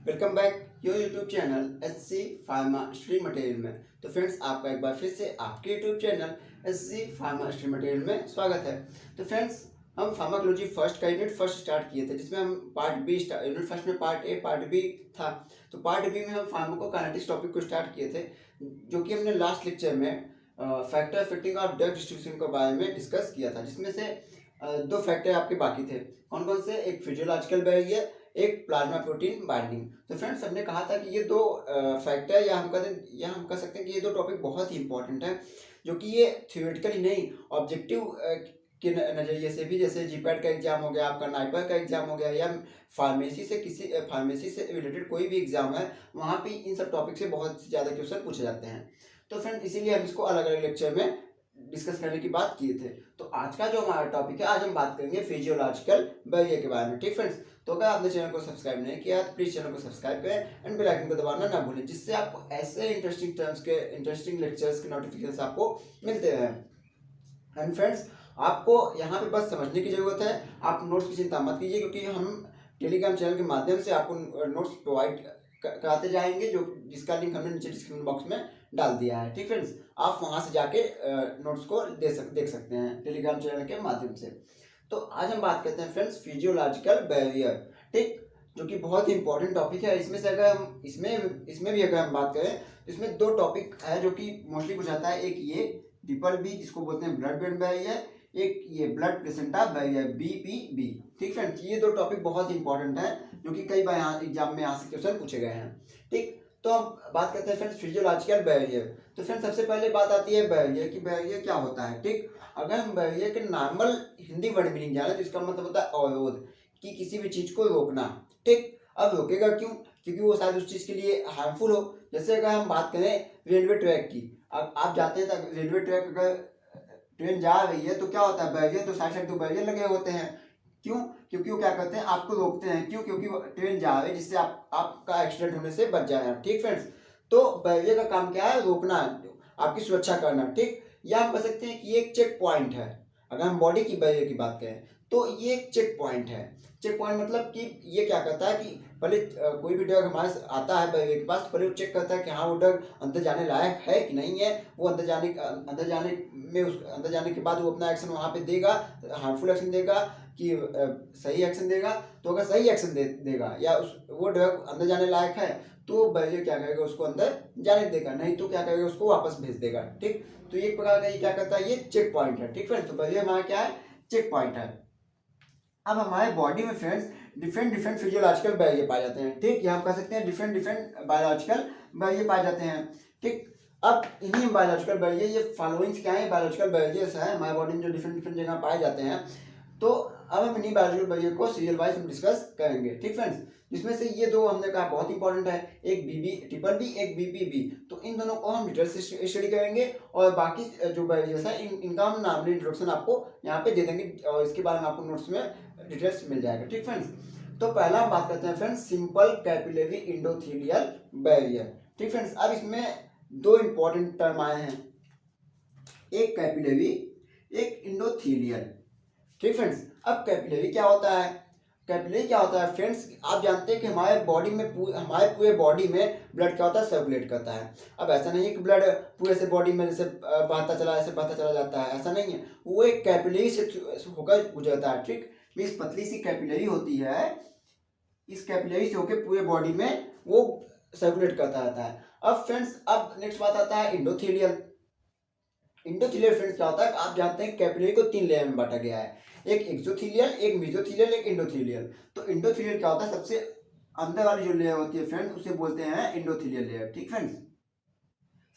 Welcome back your YouTube channel SC pharma stream material में। तो friends, आपका एक बार फिर से आपके YouTube channel SC pharma stream material में स्वागत है। तो फ्रेंड्स, हम फार्माकोलॉजी फर्स्ट का यूनिट फर्स्ट स्टार्ट किए थे, जिसमें हम पार्ट बी यूनिट फर्स्ट में पार्ट ए पार्ट बी था। तो पार्ट बी में हम फार्माकोकाइनेटिक्स टॉपिक को स्टार्ट किए थे, जो कि हमने लास्ट लेक्चर में factor affecting of drug distribution के बारे में डिस्कस किया था, जिसमें से दो फैक्टर आपके बाकी थे। कौन कौन से? एक फिजियोलॉजिकल बैरियर, एक प्लाज्मा प्रोटीन बाइंडिंग। तो फ्रेंड्स, हमने कहा था कि ये दो फैक्टर या हम कह सकते हैं कि ये दो टॉपिक बहुत ही इंपॉर्टेंट है, जो कि ये थियोरेटिकली नहीं, ऑब्जेक्टिव के नज़रिए से भी, जैसे जीपैट का एग्जाम हो गया, आपका नाइपर का एग्जाम हो गया, या फार्मेसी से रिलेटेड कोई भी एग्जाम है, वहाँ पे इन सब टॉपिक से बहुत ज़्यादा क्वेश्चन पूछे जाते हैं। तो फ्रेंड, इसीलिए हम इसको अलग अलग लेक्चर में डिस्कस करने की बात किए थे। तो आज का जो हमारा टॉपिक है, आज हम बात करेंगे फिजियोलॉजिकल बैरियर के बारे में। ठीक फ्रेंड्स, तो अगर आपने चैनल को सब्सक्राइब नहीं किया तो प्लीज चैनल को सब्सक्राइब करें एंड बेल आइकन को दबाना ना भूलें, जिससे आपको ऐसे इंटरेस्टिंग लेक्चर्स के नोटिफिकेशन आपको मिलते रहें। एंड फ्रेंड्स, आपको यहाँ पे बस समझने की जरूरत है, आप नोट्स की चिंता मत कीजिए, क्योंकि हम टेलीग्राम चैनल के माध्यम से आपको नोट्स प्रोवाइड कराते जाएंगे, जिसका लिंक हमने नीचे डिस्क्रिप्शन बॉक्स में डाल दिया है। ठीक फ्रेंड्स, आप वहाँ से जाके नोट्स को देख सकते हैं टेलीग्राम चैनल के माध्यम से। तो आज हम बात करते हैं फ्रेंड्स फिजियोलॉजिकल बैरियर, ठीक, जो कि बहुत ही इंपॉर्टेंट टॉपिक है। इसमें से अगर हम इसमें भी अगर हम बात करें तो इसमें दो टॉपिक है जो कि मोस्टली पूछाता है। एक ये ट्रिपल बी, जिसको बोलते हैं ब्लड ब्रेन बैरियर, एक ये ब्लड प्लेसेंटा बैरियर BPB। ठीक फ्रेंड्स, ये दो टॉपिक बहुत ही इंपॉर्टेंट है, जो कि कई बार एग्जाम में यहाँ से क्वेश्चन पूछे गए हैं। ठीक, तो हम बात करते हैं फ्रेंड्स फिजियोलॉजिकल बैरियर। तो फ्रेंड्स, सबसे पहले बात आती है बैरियर की, बैरियर क्या होता है। ठीक, अगर हम बैरियर के नॉर्मल हिंदी वर्ड मीनिंग जाने तो इसका मतलब होता है अवरोध, कि किसी भी चीज को रोकना। ठीक, अब रोकेगा क्यों? क्योंकि वो शायद उस चीज के लिए हार्मफुल हो। जैसे अगर हम बात करें रेलवे ट्रैक की, अब आप जाते हैं तो रेलवे ट्रैक अगर ट्रेन जा रही है तो क्या होता है, बैरियर तो साइड साइड तो बैरियर लगे होते हैं। क्यों? क्योंकि वो क्या करते हैं, आपको रोकते हैं। क्यों? क्योंकि ट्रेन जा रही है, जिससे आपका एक्सीडेंट होने से बच जाए। ठीक फ्रेंड्स, तो बैरियर का काम क्या है? रोकना, आपकी सुरक्षा करना। ठीक, या हम कह सकते हैं कि ये एक चेक पॉइंट है। अगर हम बॉडी की बैरियर की बात करें तो ये एक चेक पॉइंट है। चेक पॉइंट मतलब कि ये क्या करता है कि पहले कोई भी ड्रग हमारे आता है बैरियर के पास, तो पहले वो चेक करता है कि हाँ, वो ड्रग अंदर जाने लायक है कि नहीं है। वो अंदर जाने के बाद वो अपना एक्शन वहाँ पे देगा, हार्मफुल एक्शन देगा कि सही एक्शन देगा। तो अगर सही एक्शन देगा या वो ड्रग अंदर जाने लायक है, तो बैरियर क्या करेगा, उसको अंदर जाने देगा, नहीं तो क्या करेगा, उसको वापस भेज देगा। ठीक, तो एक प्रकार का ये क्या करता है, ये चेक पॉइंट है। ठीक फ्रेंड्स, तो बैरियर हमारा क्या है, चेक पॉइंट है। अब हमारे बॉडी में फ्रेंड्स डिफरेंट फिजियोलॉजिकल बैरियर पाए जाते हैं। ठीक, ये हम कह सकते हैं डिफरेंट बायोलॉजिकल बैरियर पाए जाते हैं। ठीक, अब इन्हीं बायोलॉजिकल बैरियर, ये फॉलोइंग्स क्या है, बायोलॉजिकल बैरियर्स है हमारे बॉडी में जो डिफरेंट जगह पाए जाते हैं। तो अब हम इन्हीं बायोलॉजिकल बैरियर को सीरियल वाइज हम डिस्कस करेंगे। ठीक फ्रेंड्स, जिसमें से ये दो हमने कहा बहुत इंपॉर्टेंट है, एक ट्रिपल बी, एक BPB। तो इन दोनों को हम डिटेल से स्टडी करेंगे, और बाकी जो बैरियर्स है इनका हम नाम इंट्रोडक्शन आपको यहाँ पे दे देंगे, और इसके बारे में आपको नोट्स में डिटेल्स मिल जाएगा। ठीक फ्रेंड्स, तो पहला हम बात करते हैं friends simple capillary endothelial barrier. ठीक फ्रेंड्स, अब इसमें दो इंपॉर्टेंट टर्म आए हैं, एक कैपिलरी, एक इंडोथेलियल। ठीक फ्रेंड्स, अब कैपिलरी क्या होता है? कैपिलरी क्या होता है फ्रेंड्स, आप जानते हैं कि हमारे पूरे बॉडी में ब्लड क्या होता है, सर्कुलेट करता है। अब ऐसा नहीं है कि ब्लड पूरे से बॉडी में जैसे बहता चला जाता है, ऐसा नहीं है। वो एक कैपिलरी से होकर गुजरता है। ठीक, इस पतली सी कैपिलरी होती है, इस कैपिलरी से होकर पूरे बॉडी में वो सर्कुलेट करता रहता है। अब फ्रेंड्स, अब नेक्स्ट बात आता है इंडोथेलियल। इंडोथेलियल फ्रेंड्स क्या होता है, आप जानते हैं कैपिलरी को 3 लेयर में बांटा गया है, एक एक्सोथेलियल, एक मेसोथेलियल, एक इंडोथेलियल। तो इंडोथेलियल क्या होता है, सबसे अंदर वाली जो लेयर होती है फ्रेंड्स, उसे बोलते हैं इंडोथेलियल लेयर। ठीक फ्रेंड्स,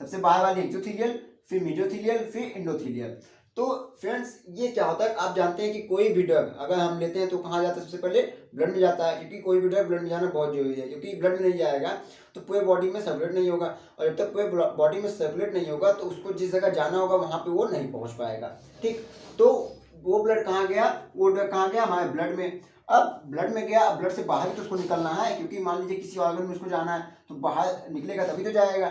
सबसे बाहर वाली एक्सोथेलियल, फिर मेसोथेलियल, फिर इंडोथेलियल। तो फ्रेंड्स, ये क्या होता है, आप जानते हैं कि कोई भी ड्रग अगर हम लेते हैं तो कहाँ जाता है, सबसे पहले ब्लड में जाता है, क्योंकि कोई भी ड्रग ब्लड में जाना बहुत जरूरी है, क्योंकि ब्लड में नहीं जाएगा तो पूरे बॉडी में सर्कुलेट नहीं होगा, और जब तक पूरे बॉडी में सर्कुलेट नहीं होगा तो उसको जिस जगह जाना होगा वहाँ पे वो नहीं पहुँच पाएगा। ठीक, तो वो ब्लड कहाँ गया, वो ड्रग कहाँ गया, हमारे ब्लड में। अब ब्लड में गया, ब्लड से बाहर भी तो उसको निकलना है, क्योंकि मान लीजिए किसी ऑर्गन में उसको जाना है तो बाहर निकलेगा तभी तो जाएगा।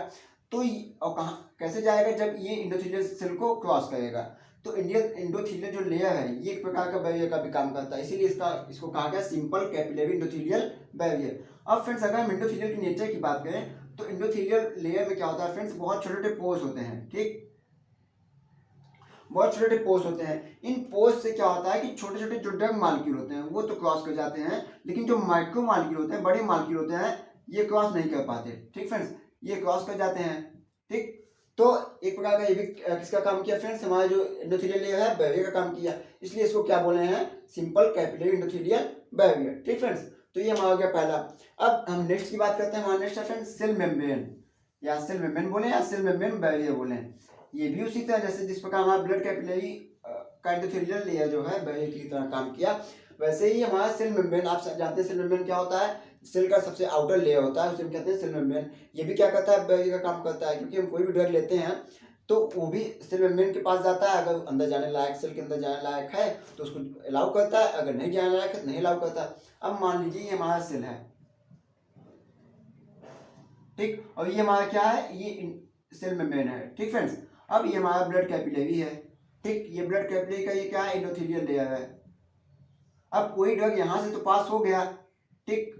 तो और कहाँ कैसे जाएगा, जब ये इंडोथेलियल सेल को क्रॉस करेगा। तो इंडोथेलियल जो लेयर है, ये एक प्रकार का बैरियर का भी काम करता है, इसीलिए इसको कहा गया सिंपल कैपिलरी इंडोथेलियल बैरियर। अब फ्रेंड्स अगर हम एंडोथेलियल के नेचर की बात करें तो एंडोथेलियल लेयर में क्या होता है फ्रेंड्स, बहुत छोटे छोटे पोर्स होते हैं, ठीक, बहुत छोटे छोटे पोर्स होते हैं। इन पोर्स से क्या होता है कि छोटे छोटे जो ड्रग मालिक्यूल होते हैं वो तो क्रॉस कर जाते हैं, लेकिन जो माइक्रो मालिक्यूल होते हैं, बड़े मालिक्यूल होते हैं, ये क्रॉस नहीं कर पाते, ठीक फ्रेंड्स, ये क्रॉस कर जाते हैं, ठीक। तो एक प्रकार का ये भी किसका काम किया फ्रेंड्स, हमारा जो एंडोथेलियल लेयर है बैरियर का काम किया, इसलिए इसको क्या बोले हैं, सिंपल कैपिलरी एंडोथेलियल बैरियर, ठीक फ्रेंड्स। तो ये हमारा हो गया पहला। अब हम नेक्स्ट की बात करते हैं, हमारा नेक्स्ट है फ्रेंड्स सेल मेम्ब्रेन, या सेल मेम्ब्रेन बोले या सेल मेम्ब्रेन बैरियर बोले, ये भी उसी तरह जैसे जिस प्रकार हमारा ब्लड कैपिलरी का एंडोथेलियल लेयर जो है बैरियर की तरह काम किया, वैसे ही हमारा सेल मेम्ब्रेन, आप जानते हैं सेल मेम्ब्रेन क्या होता है, सेल का सबसे आउटर लेयर होता है, उसे हम कहते हैं सेल मेम्ब्रेन। ये भी क्या करता है, बैरियर का काम करता है, क्योंकि हम कोई भी ड्रग लेते हैं तो वो भी सेल मेम्ब्रेन के पास जाता है, अगर अंदर जाने लायक, सेल के अंदर जाने लायक है तो उसको अलाउ करता है, अगर नहीं जाने लायक है तो नहीं अलाउ करता। अब मान लीजिए ये हमारा सेल है, ठीक, और ये हमारा क्या है, ये सेल मेम्ब्रेन है, ठीक फ्रेंड्स। अब ये हमारा ब्लड कैपिलरी है, ठीक, ये ब्लड कैपिलरी का ये क्या है, एंडोथेलियल लेयर है। अब कोई ड्रग यहाँ से तो पास हो गया, ठीक,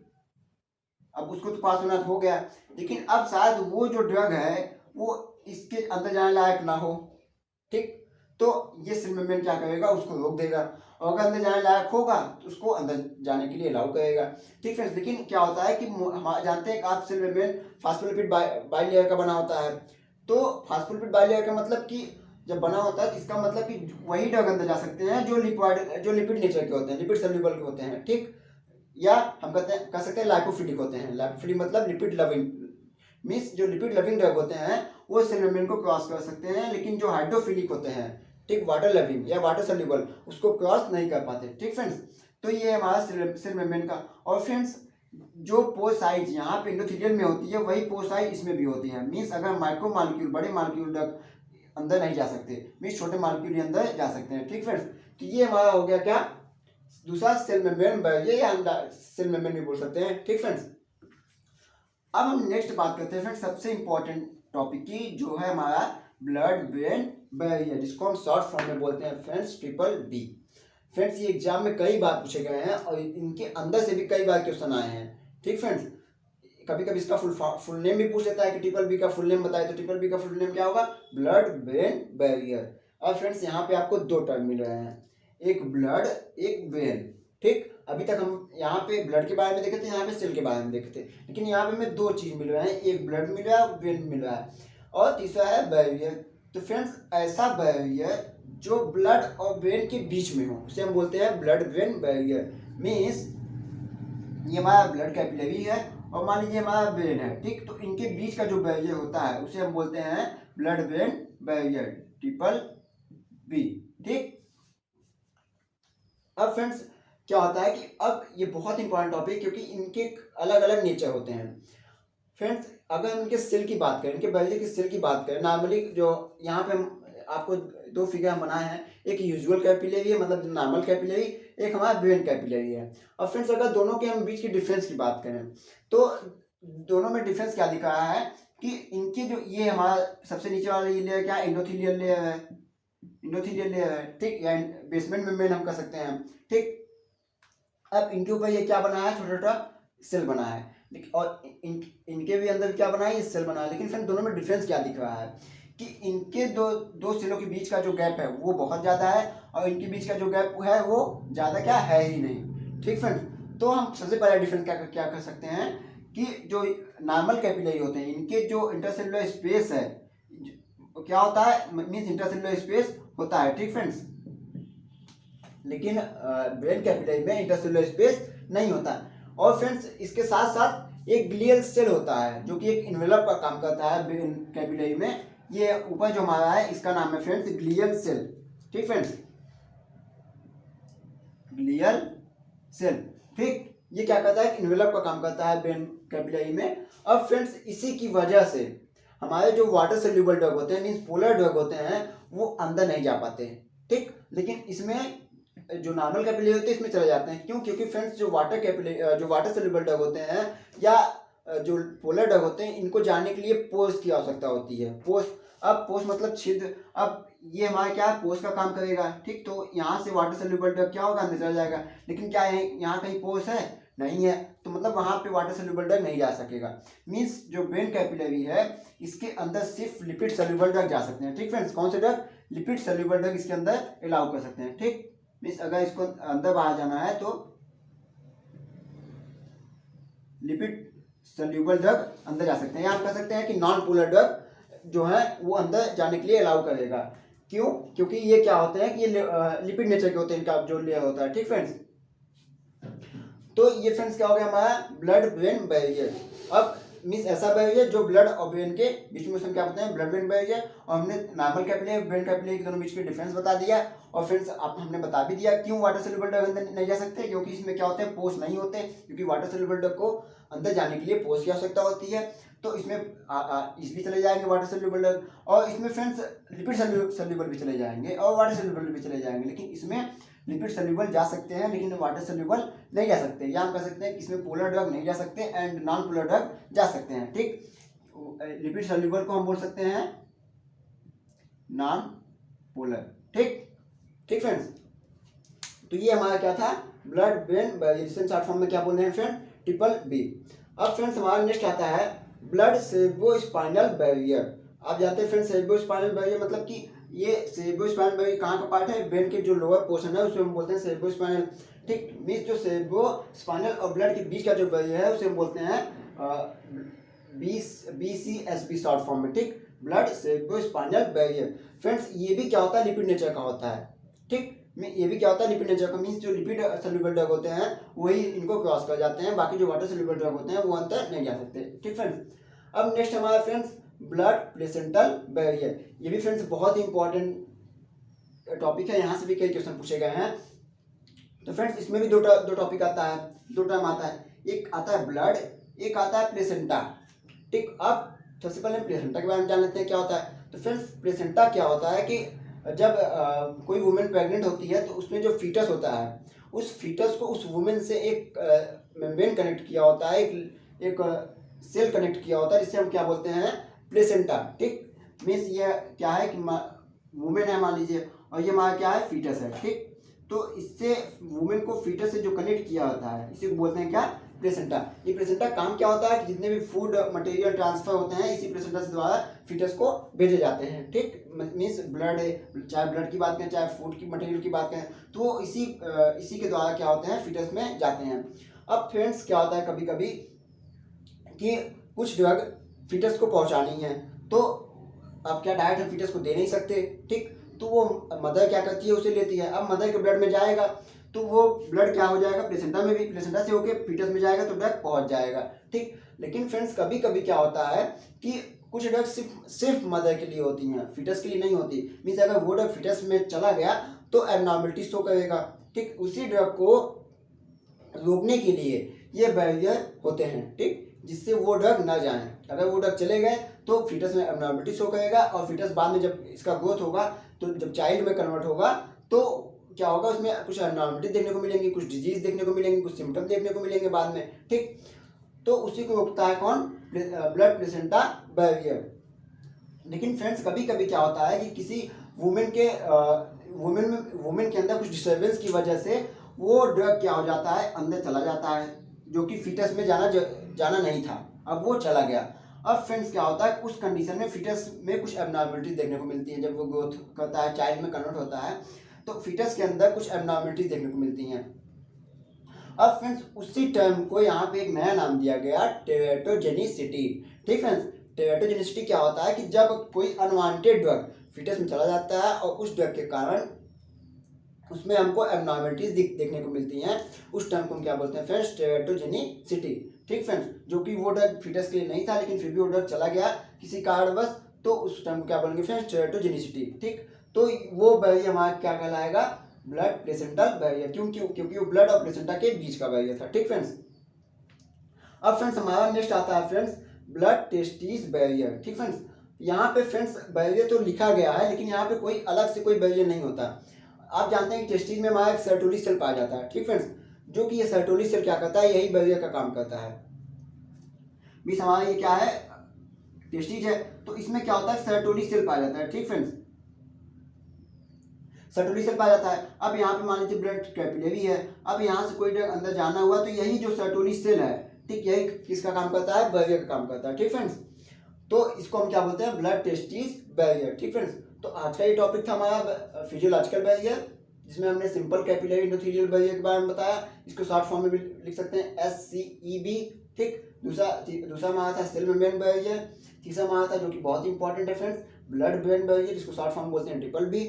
अब उसको तो पास होना हो गया, लेकिन अब शायद वो जो ड्रग है वो इसके अंदर जाने लायक ना हो, ठीक, तो ये सेल मेम्ब्रेन क्या करेगा, उसको रोक देगा, और अगर अंदर जाने लायक होगा तो उसको अंदर जाने के लिए अलाउ करेगा, ठीक फ्रेंड्स। लेकिन क्या होता है कि हम जानते हैं कि आप सेल मेम्ब्रेन फास्फोलिपिड बाइलेयर का बना होता है, तो फास्फोलिपिड बाइलेयर का मतलब कि जब बना होता है इसका मतलब कि वही ड्रग अंदर जा सकते हैं जो लिपिड नेचर के होते हैं, लिपिड सॉल्युबल के होते हैं, ठीक, या हम कह सकते हैं लाइपोफिलिक होते हैं। लाइपोफिलिक मतलब लिपिड लविंग, मीन्स जो लिपिड लविंग ड्रग होते हैं वो सेल मेम्ब्रेन को क्रॉस कर सकते हैं, लेकिन जो हाइड्रोफिलिक होते हैं, ठीक, वाटर लविंग या वाटर सॉल्युबल, उसको क्रॉस नहीं कर पाते, ठीक फ्रेंड्स। तो ये हमारा सेल मेम्ब्रेन का। और फ्रेंड्स जो पोर साइज यहाँ पे एंडोथेलियल में होती है वही पोर साइज इसमें भी होती है, मीन्स अगर माइक्रो मालिक्यूल, बड़े मालिक्यूल ड्रग अंदर नहीं जा सकते, मीन्स छोटे मालिक्यूल ही अंदर जा सकते हैं, ठीक फ्रेंड्स। तो ये हमारा हो गया क्या, दूसरा सेल मेम्ब्रेन बैरियर, या हम सेल मेम्ब्रेन भी बोल सकते हैं, ठीक फ्रेंड्स। अब हम नेक्स्ट बात करते हैं फ्रेंड्स सबसे इंपॉर्टेंट टॉपिक की, जो है हमारा ब्लड ब्रेन बैरियर, जिसको हम शॉर्ट फॉर्म में बोलते हैं फ्रेंड्स ट्रिपल बी। फ्रेंड्स ये एग्जाम में कई बार पूछे गए हैं और इनके अंदर से भी कई बार क्वेश्चन आए हैं, ठीक फ्रेंड्स। कभी कभी इसका फुल नेम भी पूछ लेता है कि ट्रिपल बी का फुल नेम बताए, तो ट्रिपल बी का फुल नेम क्या होगा, ब्लड ब्रेन बैरियर। अब फ्रेंड्स यहाँ पे आपको दो टर्म मिल रहे हैं, एक ब्लड एक ब्रेन, ठीक। अभी तक हम यहाँ पे ब्लड के बारे में देखे थे, यहाँ पे सेल के बारे में देखे थे, लेकिन यहाँ पे हमें दो चीज मिल रहा है, एक ब्लड मिल रहा है और ब्रेन मिल रहा है, और तीसरा है बैरियर। तो फ्रेंड्स ऐसा बैरियर जो ब्लड और ब्रेन के बीच में हो उसे हम बोलते हैं ब्लड ब्रेन बैरियर। मीन्स ये हमारा ब्लड कैपिलरी है और मान लीजिए हमारा ब्रेन है, ठीक, तो इनके बीच का जो बैरियर होता है उसे हम बोलते हैं blood brain barrier, triple B, ठीक। अब फ्रेंड्स क्या होता है कि अब ये बहुत इंपॉर्टेंट टॉपिक है, क्योंकि इनके अलग अलग नेचर होते हैं फ्रेंड्स। अगर इनके सेल की बात करें, इनके बैरियर की सेल की बात करें, नॉर्मली जो यहाँ पे हम आपको दो फिगर हम बनाए हैं, एक यूजुअल कैपिलरी है मतलब नॉर्मल कैपिलरी, एक हमारा ब्रेन कैपिलरी है। और फ्रेंड्स अगर दोनों के हम बीच की डिफरेंस की बात करें तो दोनों में डिफरेंस क्या दिख रहा है कि इनके जो ये हमारा सबसे नीचे वाला ये लेयर क्या है, एंडोथेलियल लेयर है, एंडोथेलियल लेयर है, ठीक, या बेसमेंट मेम्ब्रेन हम कह सकते हैं, ठीक। अब इनके ऊपर ये क्या बना है, छोटा छोटा सेल बना है, और इनके भी अंदर क्या बना है, ये सेल बना है। लेकिन फ्रेंड दोनों में डिफरेंस क्या दिख रहा है कि इनके दो सेलों के बीच का जो गैप है वो बहुत ज़्यादा है, और इनके बीच का जो गैप है वो ज़्यादा क्या है ही नहीं, ठीक फ्रेंड। तो हम सबसे पहला डिफरेंस क्या कर सकते हैं कि जो नॉर्मल कैपिलरी होते हैं इनके जो इंटरसेलुलर स्पेस है क्या होता है, मीन्स इंटरसेलुलर स्पेस होता है, ठीक फ्रेंड्स। लेकिन ब्रेन कैपिलरी में इंटरसेलुलर स्पेस नहीं होता। और फ्रेंड्स इसके साथ साथ एक ग्लियल सेल होता है जो कि एक इन्वेलप का काम करता है ब्रेन कैपिलरी में। ये ऊपर जो हमारा है इसका नाम है फ्रेंड्स ग्लियल सेल, ठीक फ्रेंड्स, ग्लियल सेल, ठीक। ये क्या करता है, इन्वेलप का काम करता है ब्रेन कैपिलरी में। अब फ्रेंड्स इसी की वजह से हमारे जो वाटर सोल्यूबल ड्रग होते हैं, मीन्स पोलर ड्रग होते हैं, वो अंदर नहीं जा पाते, ठीक। लेकिन इसमें जो नॉर्मल कैपिलरी होते हैं इसमें चले जाते हैं। क्यों? क्योंकि फ्रेंड्स जो वाटर सोल्यूबल ड्रग होते हैं या जो पोलर ड्रग होते हैं, इनको जाने के लिए पोर्स की आवश्यकता होती है। पोर्स, अब पोर्स मतलब छिद्र। अब ये हमारा क्या पोर्स का काम करेगा, ठीक। तो यहाँ से वाटर सोल्यूबल ड्रग क्या होगा, अंदर चला जाएगा। लेकिन क्या यहाँ कहीं पोर्स है? नहीं है, तो मतलब वहाँ पे वाटर सोल्यूबल ड्रग नहीं जा सकेगा। मीन्स जो वेन कैपिलरी है इसके अंदर सिर्फ लिपिड सोल्यूबल ड्रग जा सकते हैं। ठीक फ्रेंड्स, कौन से ड्रग? लिपिड सोल्यूबल ड्रग इसके अंदर अलाउ कर सकते हैं। ठीक, मीन्स अगर इसको अंदर बाहर जाना है तो लिपिड सोल्यूबल ड्रग अंदर जा सकते हैं, या हम कह सकते हैं कि नॉन पोलर ड्रग जो है वो अंदर जाने के लिए अलाउ करेगा। क्यों? क्योंकि ये क्या होते हैं कि ये लिपिड नेचर के होते हैं, इनका जो लेयर होता है। ठीक फ्रेंड्स, तो ये फ्रेंड्स क्या हो गया हमारा ब्लड ब्रेन बैरियर। अब मीन्स ऐसा बैरियर जो ब्लड और ब्रेन के बीच में उसमें क्या बोलते हैं, ब्लड ब्रेन बैरियर। और हमने नॉर्मल कैपिलरी ब्रेन कैपिलरी के दोनों बीच के डिफरेंस बता दिया। और फ्रेंड्स आप हमने बता भी दिया क्यों वाटर सोल्यूबल ड्रग अंदर नहीं जा सकते, क्योंकि इसमें क्या होते हैं, पोर्स नहीं होते, क्योंकि वाटर सोल्यूबल ड्रग को अंदर जाने के लिए पोर्स की आवश्यकता होती है। तो इसमें इजली चले जाएंगे वाटर सोल्यूबल ड्रग, और इसमें फ्रेंड्स लिपिड सोल्यूबल भी चले जाएंगे और वाटर सोल्यूबल भी चले जाएंगे। लेकिन इसमें लिपिड सोल्यूबल जा सकते हैं लेकिन वाटर सोल्यूबल नहीं जा सकते, या हम कह सकते हैं कि इसमें पोलर ड्रग नहीं जा सकते एंड नॉन पोलर ड्रग जा सकते हैं। ठीक, लिपिड सोल्यूबल को हम बोल सकते हैं नॉन पोलर। ठीक ठीक फ्रेंड्स, तो ये हमारा क्या था, blood brain barrier, short form में क्या बोल रहे हैं फ्रेंड, ट्रिपल बी। अब फ्रेंड्स हमारा नेक्स्ट आता है ब्लड सेरेब्रोस्पाइनल बैरियर। आप जानते हैं फ्रेंड्स सेरेब्रोस्पाइनल बैरियर मतलब कि ये सेरेब्रोस्पाइनल बैरियर कहाँ का पार्ट है, ब्रेन के जो लोअर पोर्शन है उसको हम बोलते हैं सेरेब्रोस्पाइनल। ठीक, मीन्स जो सेरेब्रोस्पाइनल और ब्लड के बीच का जो बैरियर है उसे हम बोलते हैं BCSB शॉर्ट फॉर्म में। ठीक, ब्लड सेरेब्रोस्पाइनल बैरियर। फ्रेंड्स ये भी क्या होता है, लिपिड नेचर का होता है। ठीक, ये भी क्या होता है, लिपिड नेचर का। मीन्स जो लिपिड सोल्यूबल ड्रग होते हैं वही इनको क्रॉस कर जाते हैं, बाकी जो वाटर सोल्यूबल ड्रग होते हैं वो अंदर नहीं जा सकते। ठीक फ्रेंड्स, अब नेक्स्ट हमारा फ्रेंड्स ब्लड प्लेसेंटल बैरियर। ये भी फ्रेंड्स बहुत ही इंपॉर्टेंट टॉपिक है, यहाँ से भी कई क्वेश्चन पूछे गए हैं। तो फ्रेंड्स इसमें भी दो टॉपिक आता है, दो टर्म आता है, एक आता है ब्लड, एक आता है प्लेसेंटा। ठीक, अब सबसे पहले प्लेसेंटा के बारे में जान लेते हैं क्या होता है। तो फ्रेंड्स प्लेसेंटा क्या होता है कि जब कोई वुमेन प्रेग्नेंट होती है तो उसमें जो फीटस होता है उस फीटस को उस वुमेन से एक मेम्ब्रेन कनेक्ट किया होता है, एक सेल कनेक्ट किया होता है, जिससे हम क्या बोलते हैं, प्लेसेंटा। ठीक, मीन्स ये क्या है कि वुमेन है मान लीजिए, और ये हमारा क्या है, फीटस है। ठीक, तो इससे वुमेन को फीटस से जो कनेक्ट किया होता है इसी को बोलते हैं क्या, प्लेसेंटा। ये प्लेसेंटा काम क्या होता है कि जितने भी फूड मटेरियल ट्रांसफर होते हैं इसी प्लेसेंटा से द्वारा फीटस को भेजे जाते हैं। ठीक, मीन्स ब्लड है, चाहे ब्लड की बात करें चाहे फूड की मटेरियल की बात करें, तो इसी के द्वारा क्या होते हैं, फीटस में जाते हैं। अब फ्रेंड्स क्या होता है कभी कभी कि कुछ ड्रग फीटस को पहुंचानी है, तो आप क्या डायरेक्ट हम फीटस को दे नहीं सकते। ठीक, तो वो मदर क्या करती है, उसे लेती है। अब मदर के ब्लड में जाएगा तो वो ब्लड क्या हो जाएगा, प्लेसेंटा में भी, प्लेसेंटा से होके फीटस में जाएगा तो ड्रग पहुंच जाएगा। ठीक, लेकिन फ्रेंड्स कभी कभी क्या होता है कि कुछ ड्रग सिर्फ मदर के लिए होती हैं, फीटस के लिए नहीं होती। मीन्स अगर वो ड्रग फीटस में चला गया तो एबनॉर्मलिटी शो करेगा। ठीक, उसी ड्रग को रोकने के लिए ये बैरियर होते हैं। ठीक, जिससे वो ड्रग ना जाए। अगर वो ड्रग चले गए तो फीटस में एबनॉर्मलिटी शो करेगा, और फीटस बाद में जब इसका ग्रोथ होगा तो जब चाइल्ड में कन्वर्ट होगा तो क्या होगा, उसमें कुछ एबनॉर्मलिटी देखने को मिलेंगी, कुछ डिजीज देखने को मिलेंगी, कुछ सिम्टम देखने को मिलेंगे बाद में। ठीक, तो उसी को रोकता है कौन, ब्लड प्लेसेंटा बैरियर। लेकिन फ्रेंड्स कभी कभी क्या होता है कि किसी वुमेन के अंदर कुछ डिस्टर्बेंस की वजह से वो ड्रग क्या हो जाता है, अंदर चला जाता है, जो कि फीटस में जाना नहीं था, अब वो चला गया। अब फ्रेंड्स क्या होता है, उस कंडीशन में फीटस में कुछ एबनॉर्मलिटीज देखने को मिलती है। जब वो ग्रोथ करता है, चाइल्ड में कन्वर्ट होता है, तो फीटस के अंदर कुछ एबनॉर्मलिटीज देखने को मिलती हैं। अब फ्रेंड्स उसी टर्म को यहाँ पे एक नया नाम दिया गया, टेरेटोजेनिसिटी। ठीक फ्रेंड्स, टेरेटोजेनिसिटी क्या होता है कि जब कोई अनवांटेड ड्रग फीटस में चला जाता है और उस ड्रग के कारण उसमें हमको एबनॉर्मलिटीज देखने को मिलती हैं, उस टर्म को हम क्या बोलते हैं फ्रेंड्स, टेरेटोजेनिसिटी। ठीक फ्रेंड्स, जो कि वो ड्रग फीटस के लिए नहीं था लेकिन फिर भी वो ड्रग चला गया किसी कारणवश, तो उस टर्म को क्या बोलेंगे फ्रेंड्स, टेरेटोजेनिसिटी। ठीक, तो वो बैरियर हमारा क्या कहलाएगा, ब्लड प्लेसेंटल बैरियर। क्योंकि वो ब्लड और प्लेसेंटा के बीच का बैरियर था। ठीक फ्रेंड्स, अब फ्रेंड्स हमारा नेक्स्ट आता है फ्रेंड्स ब्लड टेस्टिस बैरियर। ठीक फ्रेंड्स, यहाँ पे फ्रेंड्स बैरियर तो लिखा गया है लेकिन यहाँ पे कोई अलग से कोई बैरियर नहीं होता। आप जानते हैं कि टेस्टिस में हमारा एक सर्टोली सेल पाया जाता है। ठीक फ्रेंड्स, जो कि ये सर्टोली सेल क्या करता है, यही बैरियर का काम करता है। मीन्स हमारा ये क्या है, टेस्टिस है, तो इसमें क्या होता है, सर्टोली सेल पाया जाता है। ठीक फ्रेंड्स, सर्टोली सेल पाया जाता है। अब यहाँ पे मान लीजिए ब्लड कैपिलरी है, अब यहाँ से कोई अंदर जाना हुआ तो यही जो सर्टोली सेल है, ठीक, यही किसका काम करता है, बैरियर का काम करता है, ठीक फ्रेंड्स। तो इसको हम क्या बोलते हैं, ब्लड टेस्टिस बैरियर, ठीक फ्रेंड्स। तो आज का ये टॉपिक था हमारा फिजियोलॉजिकल बैरियर, जिसमें हमने सिंपल कैपिलरी एंडोथेलियल बैरियर के बारे में बताया। इसको शॉर्ट फॉर्म में भी लिख सकते हैं SCEB, ठीक। दूसरा हमारा था सेल मेम्ब्रेन बैरियर। तीसरा हमारा था जो कि बहुत ही इंपॉर्टेंट है फ्रेंड्स, ब्लड ब्रेन बैरियर, जिसको शॉर्ट फॉर्म बोलते हैं BBB।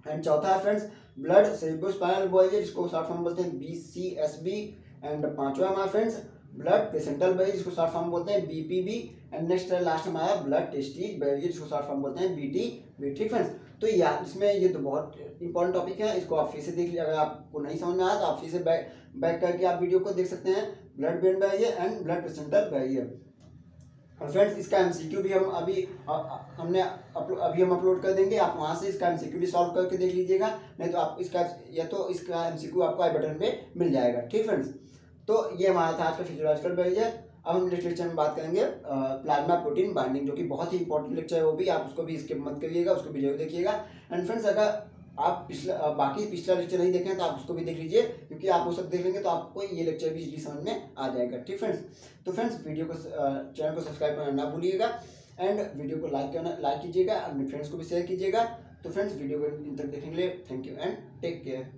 एंड चौथा है फ्रेंड्स ब्लड सेरेब्रोस्पाइनल बैरियर, जिसको शॉर्ट फॉर्म बोलते हैं BCSB। एंड पांचवा हमारा फ्रेंड्स ब्लड प्लेसेंटल बैरियर, जिसको शॉर्ट फॉर्म बोलते हैं BPB। एंड नेक्स्ट लास्ट हमारा ब्लड टेस्टिस बैरियर, जिसको शॉर्ट फॉर्म बोलते हैं BTB, ठीक फ्रेंड्स। तो इसमें ये तो बहुत इंपॉर्टेंट टॉपिक है, इसको आप फिर से देख लीजिए। अगर आपको नहीं समझ में आया तो आप फिर से बैक करके आप वीडियो को देख सकते हैं, blood brain barrier and blood placental barrier. और फ्रेंड्स इसका MCQ भी हम अभी हम अपलोड कर देंगे, आप वहाँ से इसका MCQ भी सॉल्व करके देख लीजिएगा, नहीं तो आप इसका MCQ आपको आई बटन पे मिल जाएगा, ठीक फ्रेंड्स। तो ये हमारा था आज का फिजियोलॉजिकल बैरियर। अब हम नेक्स्ट लेक्चर में बात करेंगे प्लाज्मा प्रोटीन बाइंडिंग, जो कि बहुत ही इंपॉर्टेंट लेक्चर है, वो भी आप उसको भी स्किप मत करिएगा, उसको भी जरूर देखिएगा। एंड फ्रेंड्स अगर आप बाकी पिछला लेक्चर नहीं देखें तो आप उसको भी देख लीजिए, क्योंकि आप वो सब देख लेंगे तो आपको ये लेक्चर भी इजीली समझ में आ जाएगा, ठीक फ्रेंड्स। तो फ्रेंड्स चैनल को सब्सक्राइब करना ना भूलिएगा, एंड वीडियो को लाइक कीजिएगा, अपने फ्रेंड्स को भी शेयर कीजिएगा। तो फ्रेंड्स वीडियो को इन तक देखने के लिए thank you and take care.